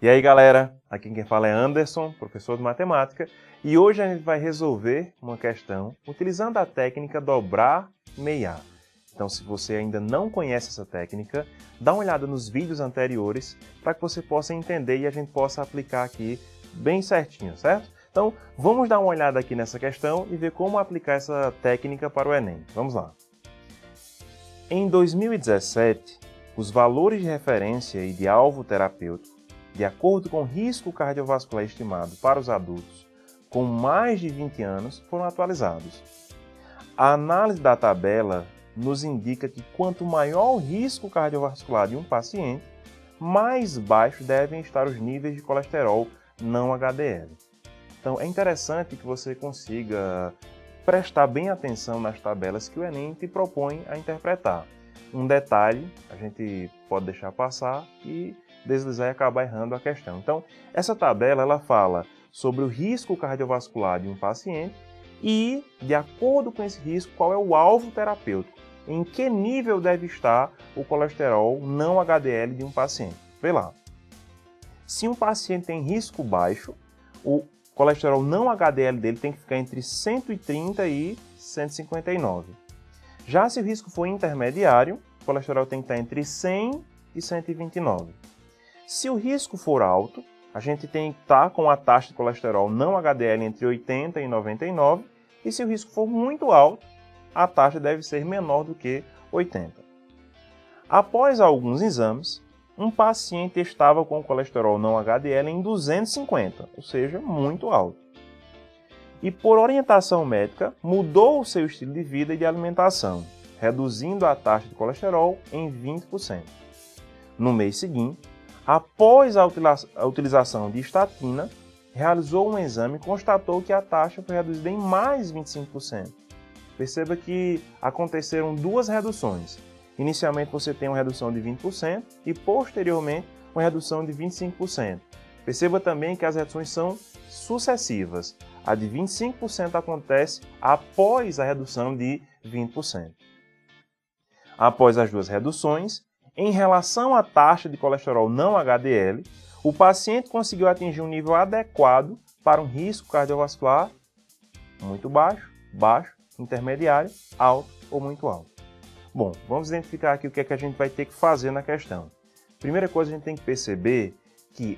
E aí galera, aqui quem fala é Anderson, professor de matemática, e hoje a gente vai resolver uma questão utilizando a técnica dobrar-meiar. Então se você ainda não conhece essa técnica, dá uma olhada nos vídeos anteriores para que você possa entender e a gente possa aplicar aqui bem certinho, certo? Então vamos dar uma olhada aqui nessa questão e ver como aplicar essa técnica para o Enem. Vamos lá! Em 2017, os valores de referência e de alvo terapêutico, de acordo com o risco cardiovascular estimado para os adultos com mais de 20 anos, foram atualizados. A análise da tabela nos indica que quanto maior o risco cardiovascular de um paciente, mais baixos devem estar os níveis de colesterol não HDL. Então é interessante que você consiga prestar bem atenção nas tabelas que o Enem te propõe a interpretar. Um detalhe, a gente pode deixar passar e deslizar e acabar errando a questão. Então, essa tabela ela fala sobre o risco cardiovascular de um paciente e, de acordo com esse risco, qual é o alvo terapêutico, em que nível deve estar o colesterol não HDL de um paciente. Vê lá. Se um paciente tem risco baixo, o colesterol não HDL dele tem que ficar entre 130 e 159. Já se o risco for intermediário, o colesterol tem que estar entre 100 e 129. Se o risco for alto, a gente tem que estar com a taxa de colesterol não HDL entre 80 e 99, e se o risco for muito alto, a taxa deve ser menor do que 80. Após alguns exames, um paciente estava com o colesterol não HDL em 250, ou seja, muito alto. E por orientação médica, mudou o seu estilo de vida e de alimentação, reduzindo a taxa de colesterol em 20%. No mês seguinte, após a utilização de estatina, realizou um exame e constatou que a taxa foi reduzida em mais 25%. Perceba que aconteceram duas reduções. Inicialmente você tem uma redução de 20% e posteriormente uma redução de 25%. Perceba também que as reduções são sucessivas. A de 25% acontece após a redução de 20%. Após as duas reduções, em relação à taxa de colesterol não HDL, o paciente conseguiu atingir um nível adequado para um risco cardiovascular muito baixo, baixo, intermediário, alto ou muito alto. Bom, vamos identificar aqui o que é que a gente vai ter que fazer na questão. Primeira coisa, a gente tem que perceber que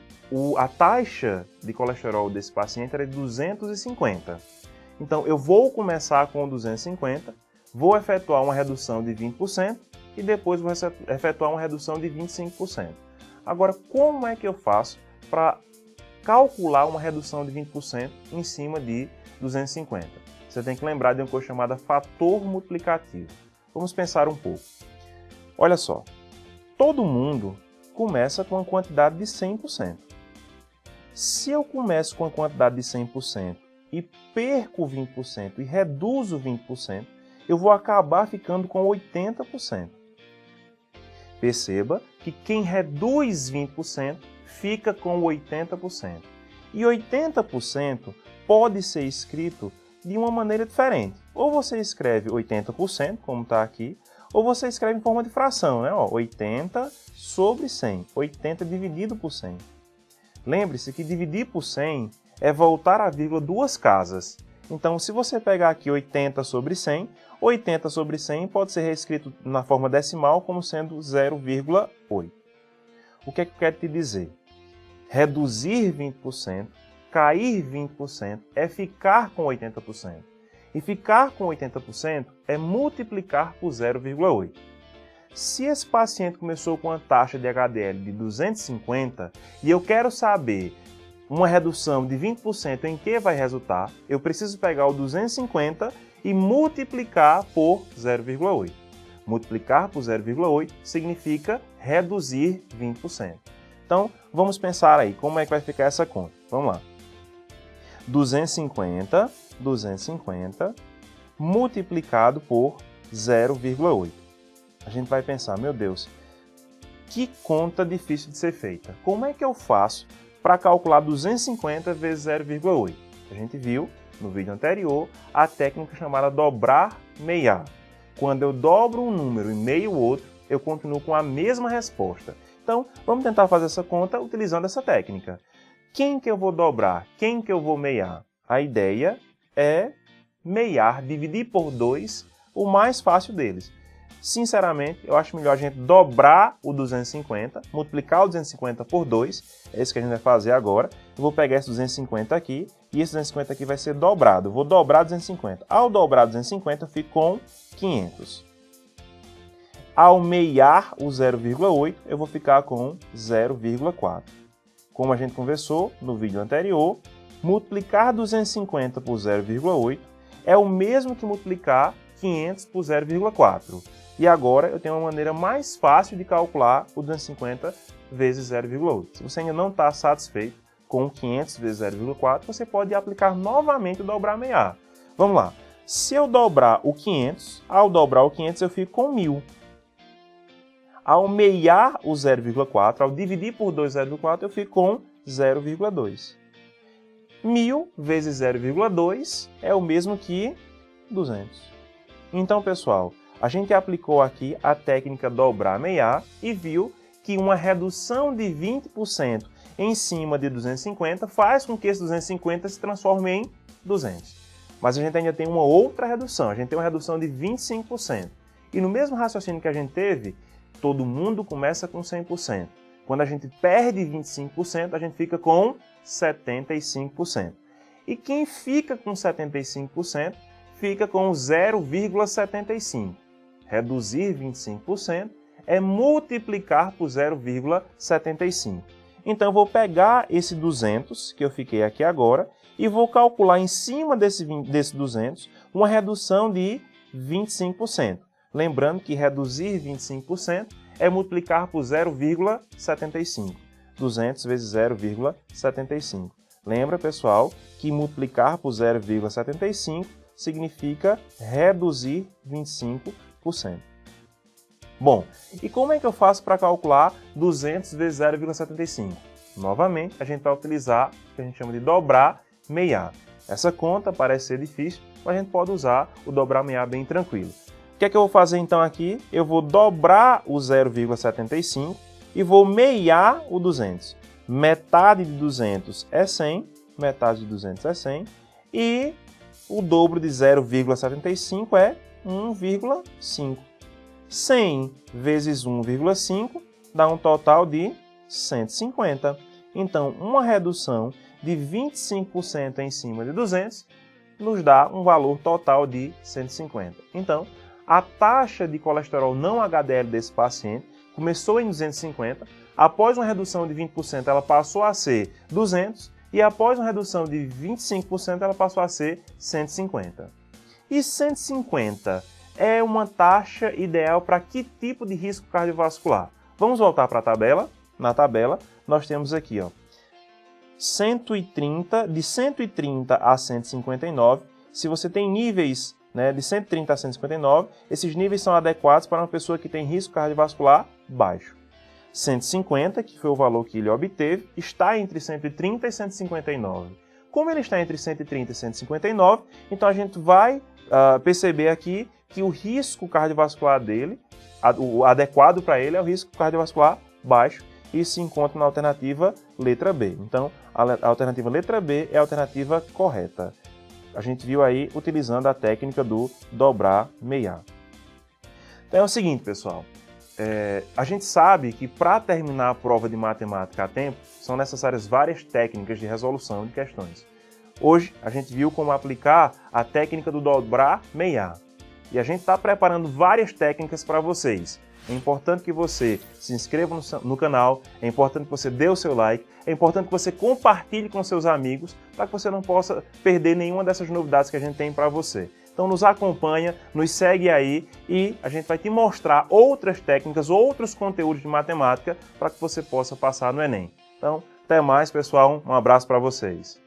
a taxa de colesterol desse paciente era de 250. Então, eu vou começar com 250, vou efetuar uma redução de 20% e depois vou efetuar uma redução de 25%. Agora, como é que eu faço para calcular uma redução de 20% em cima de 250? Você tem que lembrar de uma coisa chamada fator multiplicativo. Vamos pensar um pouco. Olha só, todo mundo começa com uma quantidade de 100%. Se eu começo com uma quantidade de 100% e perco 20% e reduzo 20%, eu vou acabar ficando com 80%. Perceba que quem reduz 20% fica com 80%. E 80% pode ser escrito de uma maneira diferente. Ou você escreve 80%, como está aqui, ou você escreve em forma de fração, né? 80 sobre 100, 80 dividido por 100. Lembre-se que dividir por 100 é voltar a vírgula duas casas. Então, se você pegar aqui 80 sobre 100, 80 sobre 100 pode ser reescrito na forma decimal como sendo 0,8. O que é que eu quero te dizer? Reduzir 20%, cair 20% é ficar com 80%. E ficar com 80% é multiplicar por 0,8. Se esse paciente começou com uma taxa de HDL de 250 e eu quero saber uma redução de 20% em que vai resultar, eu preciso pegar o 250 e multiplicar por 0,8. Multiplicar por 0,8 significa reduzir 20%. Então, vamos pensar aí como é que vai ficar essa conta. Vamos lá. 250 multiplicado por 0,8. A gente vai pensar, meu Deus, que conta difícil de ser feita. Como é que eu faço para calcular 250 vezes 0,8? A gente viu no vídeo anterior a técnica chamada dobrar-meiar. Quando eu dobro um número e meio outro, eu continuo com a mesma resposta. Então, vamos tentar fazer essa conta utilizando essa técnica. Quem que eu vou dobrar? Quem que eu vou meiar? A ideia é meiar, dividir por 2, o mais fácil deles. Sinceramente, eu acho melhor a gente dobrar o 250, multiplicar o 250 por 2, é isso que a gente vai fazer agora. Eu vou pegar esse 250 aqui, e esse 250 aqui vai ser dobrado. Eu vou dobrar 250. Ao dobrar 250, eu fico com 500. Ao meiar o 0,8, eu vou ficar com 0,4. Como a gente conversou no vídeo anterior, multiplicar 250 por 0,8 é o mesmo que multiplicar 500 por 0,4. E agora eu tenho uma maneira mais fácil de calcular o 250 vezes 0,8. Se você ainda não está satisfeito com 500 vezes 0,4, você pode aplicar novamente o dobrar meiar. Vamos lá. Se eu dobrar o 500, ao dobrar o 500 eu fico com 1000. Ao meiar o 0,4, ao dividir por 2 0,4, eu fico com 0,2. 1000 vezes 0,2 é o mesmo que 200. Então, pessoal, a gente aplicou aqui a técnica dobrar meiar e viu que uma redução de 20% em cima de 250 faz com que esse 250 se transforme em 200. Mas a gente ainda tem uma outra redução, a gente tem uma redução de 25%. E no mesmo raciocínio que a gente teve, todo mundo começa com 100%. Quando a gente perde 25%, a gente fica com 75%. E quem fica com 75% fica com 0,75. Reduzir 25% é multiplicar por 0,75. Então eu vou pegar esse 200, que eu fiquei aqui agora, e vou calcular em cima desse 200 uma redução de 25%. Lembrando que reduzir 25% é multiplicar por 0,75. 200 vezes 0,75. Lembra, pessoal, que multiplicar por 0,75 significa reduzir 25%. Bom, e como é que eu faço para calcular 200 vezes 0,75? Novamente, a gente vai utilizar o que a gente chama de dobrar meiar. Essa conta parece ser difícil, mas a gente pode usar o dobrar meiar bem tranquilo. O que é que eu vou fazer então aqui? Eu vou dobrar o 0,75 e vou meiar o 200. Metade de 200 é 100, metade de 200 é 100, e o dobro de 0,75 é 1,5. 100 vezes 1,5 dá um total de 150. Então, uma redução de 25% em cima de 200 nos dá um valor total de 150. Então, a taxa de colesterol não HDL desse paciente começou em 250, após uma redução de 20% ela passou a ser 200 e após uma redução de 25% ela passou a ser 150. E 150 é uma taxa ideal para que tipo de risco cardiovascular? Vamos voltar para a tabela. Na tabela nós temos aqui, ó, 130, de 130 a 159. Se você tem níveis, né, de 130 a 159, esses níveis são adequados para uma pessoa que tem risco cardiovascular baixo. 150, que foi o valor que ele obteve, está entre 130 e 159. Como ele está entre 130 e 159, então a gente vai perceber aqui que o risco cardiovascular dele, o adequado para ele é o risco cardiovascular baixo, e se encontra na alternativa letra B. Então, a alternativa letra B é a alternativa correta. A gente viu aí utilizando a técnica do dobrar meiar. Então é o seguinte, pessoal. A gente sabe que para terminar a prova de matemática a tempo, são necessárias várias técnicas de resolução de questões. Hoje, a gente viu como aplicar a técnica do dobrar meiar. E a gente está preparando várias técnicas para vocês. É importante que você se inscreva no canal, é importante que você dê o seu like, é importante que você compartilhe com seus amigos para que você não possa perder nenhuma dessas novidades que a gente tem para você. Então nos acompanha, nos segue aí e a gente vai te mostrar outras técnicas, outros conteúdos de matemática para que você possa passar no Enem. Então, até mais, pessoal. Um abraço para vocês.